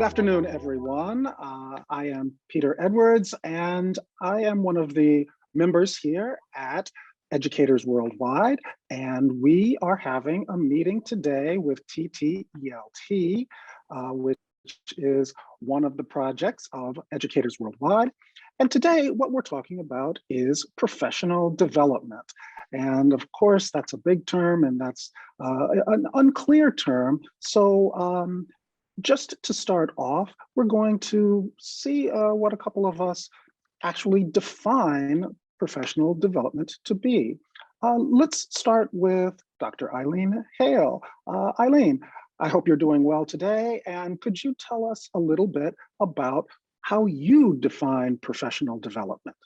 afternoon, everyone. I am Peter Edwards, and I am one of the members here at Educators Worldwide, and we are having a meeting today with TTELT, which is one of the projects of Educators Worldwide. And today, what we're talking about is professional development. And of course, that's a big term, and that's an unclear term. So just to start off, we're going to see what a couple of us actually define professional development to be. Let's start with Dr. Aileen Hale. Aileen, I hope you're doing well today. And could you tell us a little bit about how you define professional development?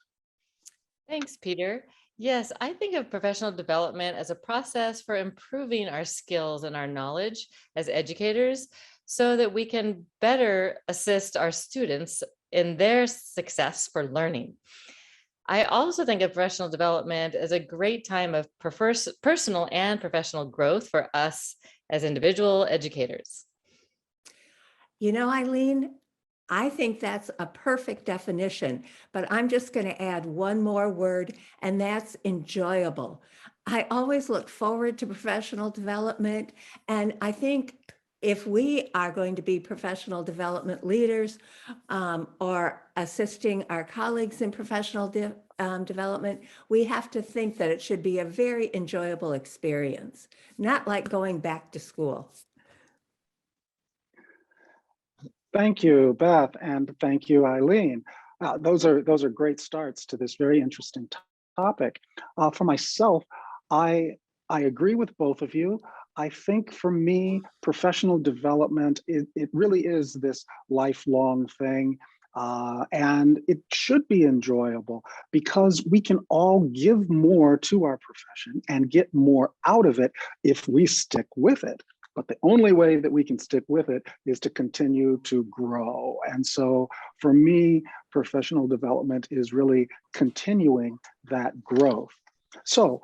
Thanks, Peter. Yes, I think of professional development as a process for improving our skills and our knowledge as educators so that we can better assist our students in their success for learning. I also think of professional development as a great time of personal and professional growth for us as individual educators. You know, Aileen, I think that's a perfect definition, but I'm just going to add one more word, and that's enjoyable. I always look forward to professional development, and I think if we are going to be professional development leaders or assisting our colleagues in professional development, we have to think that it should be a very enjoyable experience, not like going back to school. Thank you, Beth, and thank you, Aileen. Those are great starts to this very interesting topic. For myself, I agree with both of you. I think for me, professional development, it really is this lifelong thing. And it should be enjoyable because we can all give more to our profession and get more out of it if we stick with it. But the only way that we can stick with it is to continue to grow. And so for me, professional development is really continuing that growth. So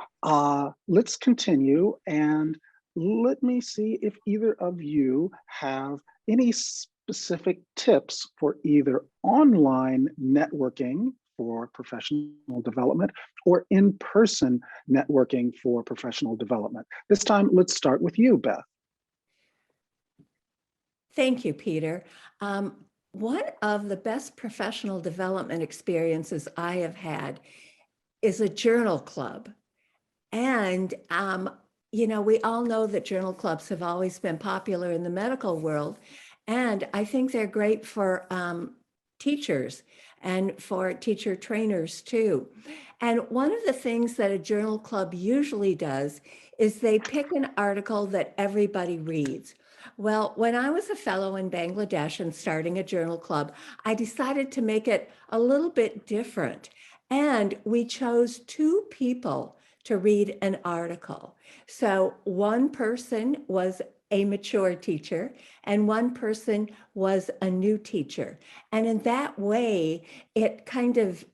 let's continue, and let me see if either of you have any specific tips for either online networking for professional development or in-person networking for professional development. This time, let's start with you, Beth. Thank you, Peter. One of the best professional development experiences I have had is a journal club. And, you know, we all know that journal clubs have always been popular in the medical world. And I think they're great for teachers and for teacher trainers too. And one of the things that a journal club usually does is they pick an article that everybody reads. Well, when I was a fellow in Bangladesh and starting a journal club, I decided to make it a little bit different. And we chose two people to read an article. So one person was a mature teacher and one person was a new teacher. And in that way, it kind of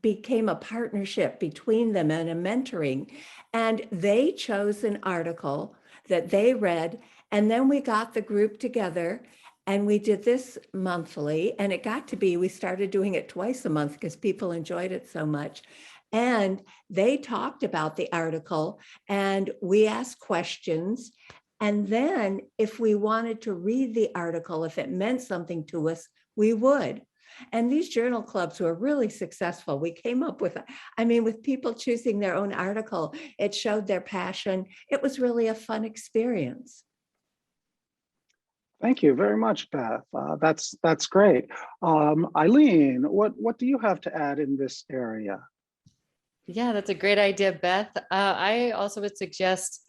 became a partnership between them and a mentoring. And they chose an article that they read, and then we got the group together and we did this monthly, and it got to be, we started doing it twice a month because people enjoyed it so much. And they talked about the article and we asked questions. And then if we wanted to read the article, if it meant something to us, we would. And these journal clubs were really successful. We came up with, with people choosing their own article, it showed their passion. It was really a fun experience. Thank you very much, Beth. That's great. Aileen, what do you have to add in this area? Yeah, that's a great idea, Beth. I also would suggest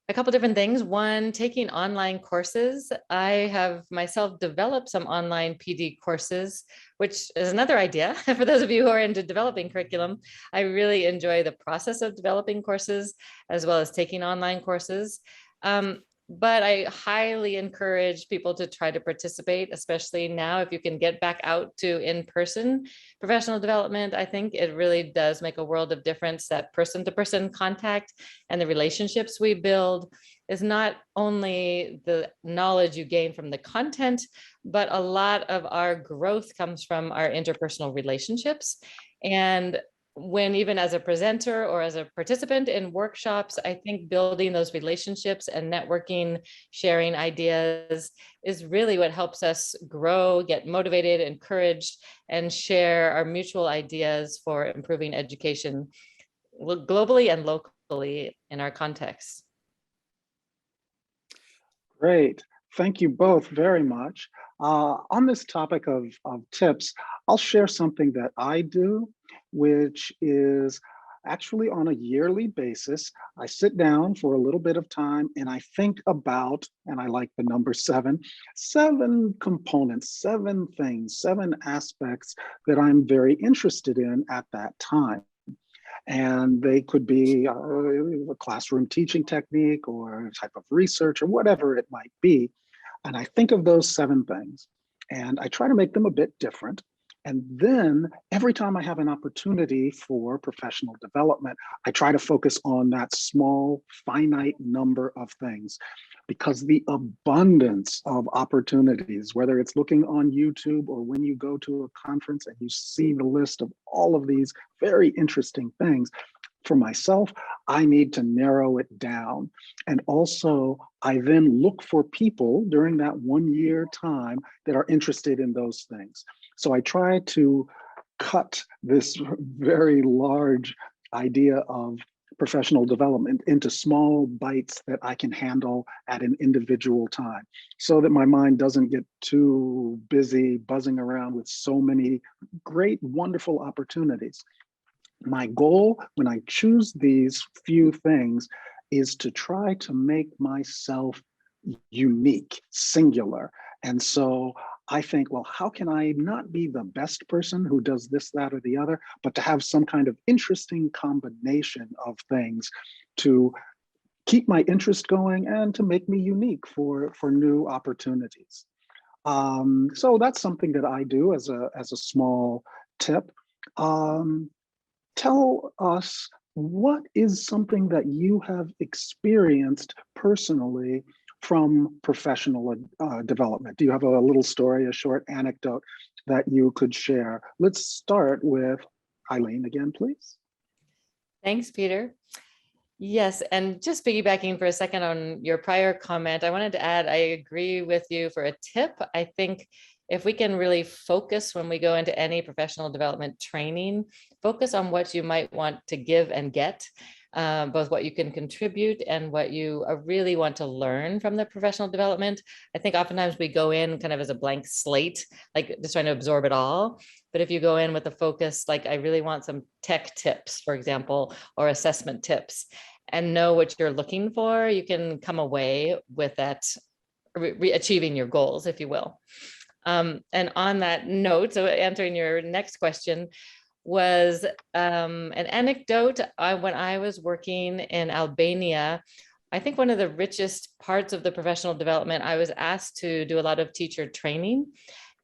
a couple different things. One, taking online courses. I have myself developed some online PD courses, which is another idea for those of you who are into developing curriculum. I really enjoy the process of developing courses as well as taking online courses. but I highly encourage people to try to participate, especially now if you can get back out to in-person professional development. I think it really does make a world of difference. That person-to-person contact and the relationships we build is not only the knowledge you gain from the content, but a lot of our growth comes from our interpersonal relationships. And when even as a presenter or as a participant in workshops, I think building those relationships and networking, sharing ideas is really what helps us grow, get motivated, encouraged, and share our mutual ideas for improving education globally and locally in our context. Great. Thank you both very much. On this topic of tips, I'll share something that I do, which is actually on a yearly basis. I sit down for a little bit of time and I think about, and I like the number seven components, 7 things, 7 aspects that I'm very interested in at that time. And they could be a classroom teaching technique or a type of research or whatever it might be. And I think of those 7 things and I try to make them a bit different. And then every time I have an opportunity for professional development, I try to focus on that small, finite number of things, because the abundance of opportunities, whether it's looking on YouTube or when you go to a conference and you see the list of all of these very interesting things, for myself, I need to narrow it down. And also, I then look for people during that 1 year time that are interested in those things. So I try to cut this very large idea of professional development into small bites that I can handle at an individual time, so that my mind doesn't get too busy buzzing around with so many great, wonderful opportunities. My goal when I choose these few things is to try to make myself unique, singular. And so I think, well, how can I not be the best person who does this, that, or the other, but to have some kind of interesting combination of things to keep my interest going and to make me unique for new opportunities. So that's something that I do as a small tip. Tell us, what is something that you have experienced personally from professional development? Do you have a little story, a short anecdote that you could share? Let's start with Aileen again, please. Thanks, Peter. Yes, and just piggybacking for a second on your prior comment, I wanted to add, I agree with you for a tip. I think if we can really focus when we go into any professional development training, focus on what you might want to give and get, both what you can contribute and what you really want to learn from the professional development. I think oftentimes we go in kind of as a blank slate, like just trying to absorb it all. But if you go in with a focus, like I really want some tech tips, for example, or assessment tips, and know what you're looking for, you can come away with that, achieving your goals, if you will. And on that note, so answering your next question, was an anecdote. When I was working in Albania, I think one of the richest parts of the professional development, I was asked to do a lot of teacher training.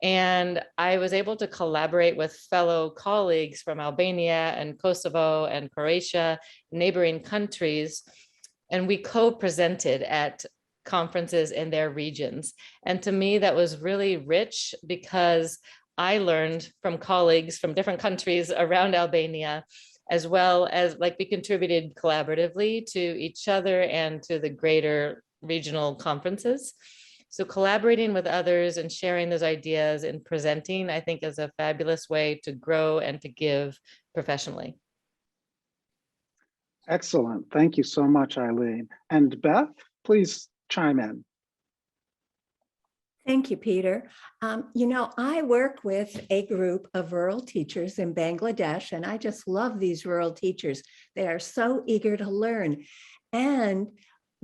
And I was able to collaborate with fellow colleagues from Albania and Kosovo and Croatia, neighboring countries. And we co-presented at conferences in their regions. And to me, that was really rich because I learned from colleagues from different countries around Albania, as well as like we contributed collaboratively to each other and to the greater regional conferences. So collaborating with others and sharing those ideas and presenting, I think, is a fabulous way to grow and to give professionally. Excellent. Thank you so much, Aileen. And Beth, please chime in. Thank you, Peter. You know, I work with a group of rural teachers in Bangladesh, and I just love these rural teachers. They are so eager to learn. And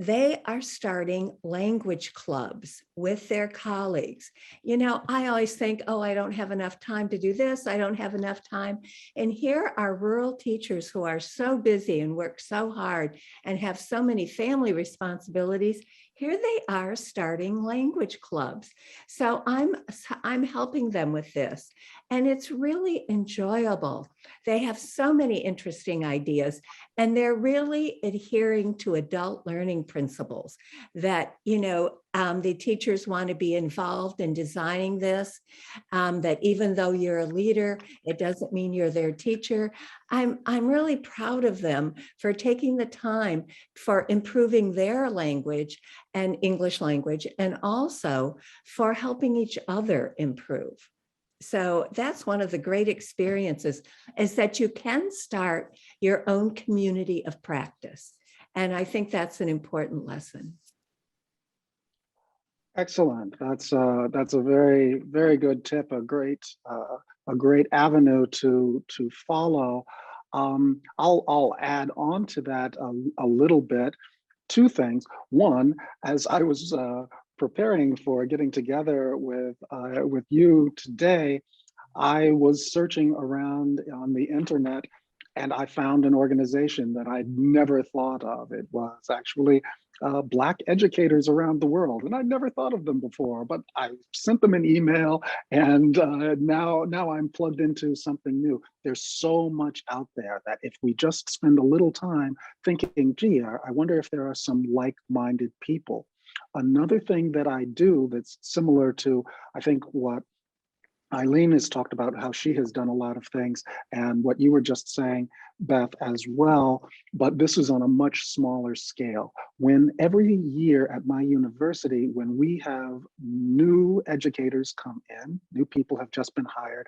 they are starting language clubs with their colleagues. You know, I always think, oh, I don't have enough time to do this. I don't have enough time. And here are rural teachers who are so busy and work so hard and have so many family responsibilities. here they are starting language clubs. So I'm helping them with this, and it's really enjoyable. They have so many interesting ideas, and they're really adhering to adult learning principles that, the teachers want to be involved in designing this, that even though you're a leader, it doesn't mean you're their teacher. I'm really proud of them for taking the time for improving their language and English language, and also for helping each other improve. So that's one of the great experiences, is that you can start your own community of practice. And I think that's an important lesson. Excellent. That's a very, very good tip. A great avenue to follow. I'll add on to that a little bit. Two things. One, as I was preparing for getting together with you today, I was searching around on the internet, and I found an organization that I'd never thought of. It was actually Black educators around the world, and I'd never thought of them before. But I sent them an email, and now I'm plugged into something new. There's so much out there that if we just spend a little time thinking, gee, I wonder if there are some like-minded people. Another thing that I do that's similar to, I think, what Aileen has talked about, how she has done a lot of things, and what you were just saying, Beth, as well, but this is on a much smaller scale. When every year at my university, when we have new educators come in, new people have just been hired,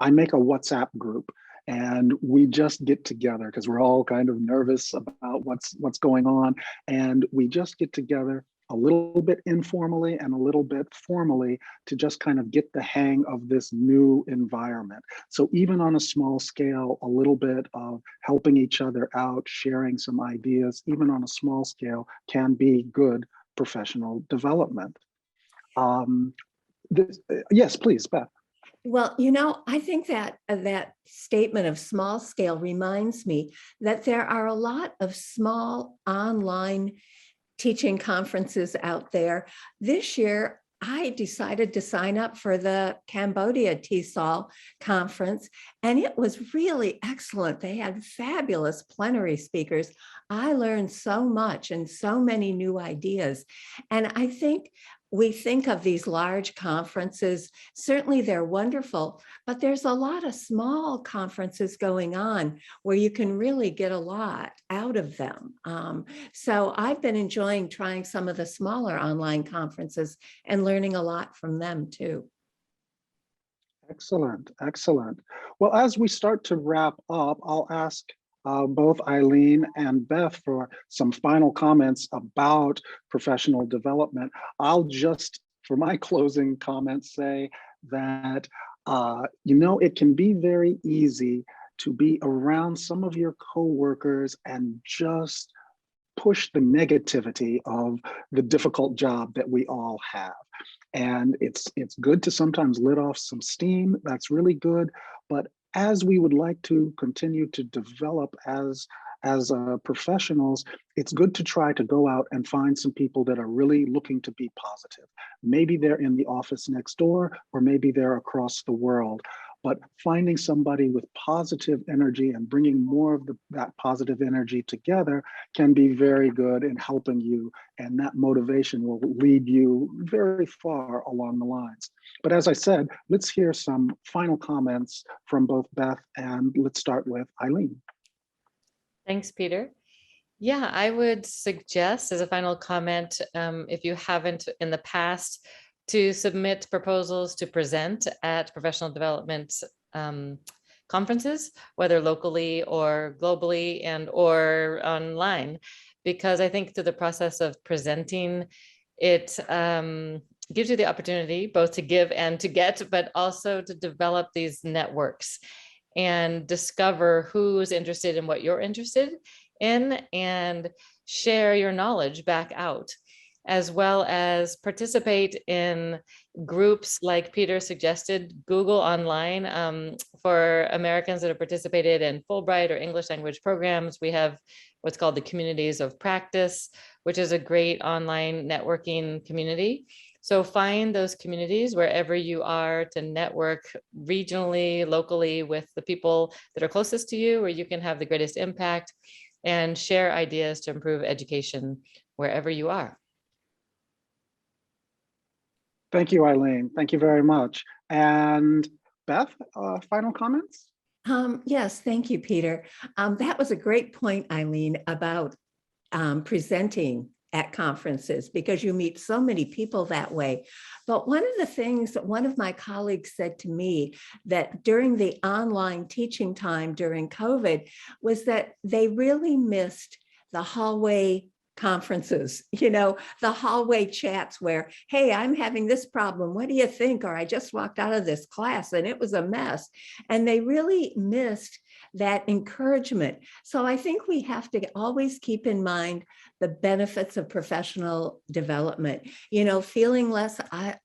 I make a WhatsApp group, and we just get together because we're all kind of nervous about what's going on, and we just get together a little bit informally and a little bit formally to just kind of get the hang of this new environment. So even on a small scale, a little bit of helping each other out, sharing some ideas, even on a small scale, can be good professional development. Yes, please, Beth. Well, I think that that statement of small scale reminds me that there are a lot of small online teaching conferences out there. This year, I decided to sign up for the Cambodia TESOL conference, and it was really excellent. They had fabulous plenary speakers. I learned so much and so many new ideas. And I think we think of these large conferences, certainly they're wonderful, but there's a lot of small conferences going on where you can really get a lot out of them. So I've been enjoying trying some of the smaller online conferences and learning a lot from them too. Excellent, excellent. Well, as we start to wrap up, I'll ask both Aileen and Beth for some final comments about professional development. I'll just, for my closing comments, say that, it can be very easy to be around some of your coworkers and just push the negativity of the difficult job that we all have. And it's good to sometimes let off some steam. That's really good. But as we would like to continue to develop as professionals, it's good to try to go out and find some people that are really looking to be positive. Maybe they're in the office next door, or maybe they're across the world. But finding somebody with positive energy and bringing more of that positive energy together can be very good in helping you, and that motivation will lead you very far along the lines. But as I said, let's hear some final comments from both Beth, and let's start with Aileen. Thanks, Peter. Yeah, I would suggest as a final comment, if you haven't in the past, to submit proposals to present at professional development conferences, whether locally or globally or online, because I think through the process of presenting, it gives you the opportunity both to give and to get, but also to develop these networks and discover who's interested in what you're interested in and share your knowledge back out. as well as participate in groups like Peter suggested, Google Online. For Americans that have participated in Fulbright or English language programs, we have what's called the Communities of Practice, which is a great online networking community. So find those communities wherever you are to network regionally, locally with the people that are closest to you, where you can have the greatest impact, and share ideas to improve education wherever you are. Thank you, Aileen. Thank you very much. And Beth, final comments? Yes, thank you, Peter. That was a great point, Aileen, about presenting at conferences, because you meet so many people that way. But one of the things that one of my colleagues said to me that during the online teaching time during COVID was that they really missed the hallway conferences, the hallway chats where, hey, I'm having this problem. What do you think? Or I just walked out of this class and it was a mess. And they really missed that encouragement. So I think we have to always keep in mind the benefits of professional development, feeling less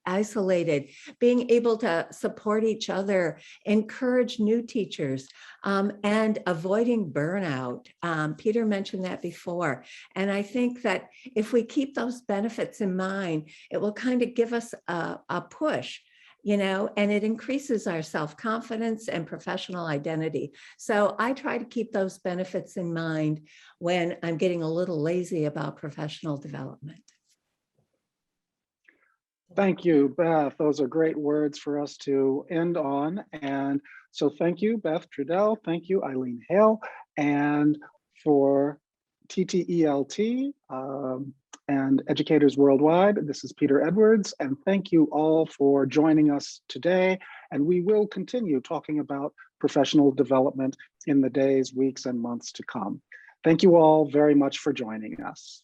isolated, being able to support each other, encourage new teachers, and avoiding burnout. Peter mentioned that before. And I think that if we keep those benefits in mind, it will kind of give us a push, and it increases our self-confidence and professional identity. So I try to keep those benefits in mind when I'm getting a little lazy about professional development. Thank you, Beth. Those are great words for us to end on. And so thank you, Beth Trudell. Thank you, Aileen Hale. And for TTELT and educators worldwide, this is Peter Edwards. And thank you all for joining us today. And we will continue talking about professional development in the days, weeks, and months to come. Thank you all very much for joining us.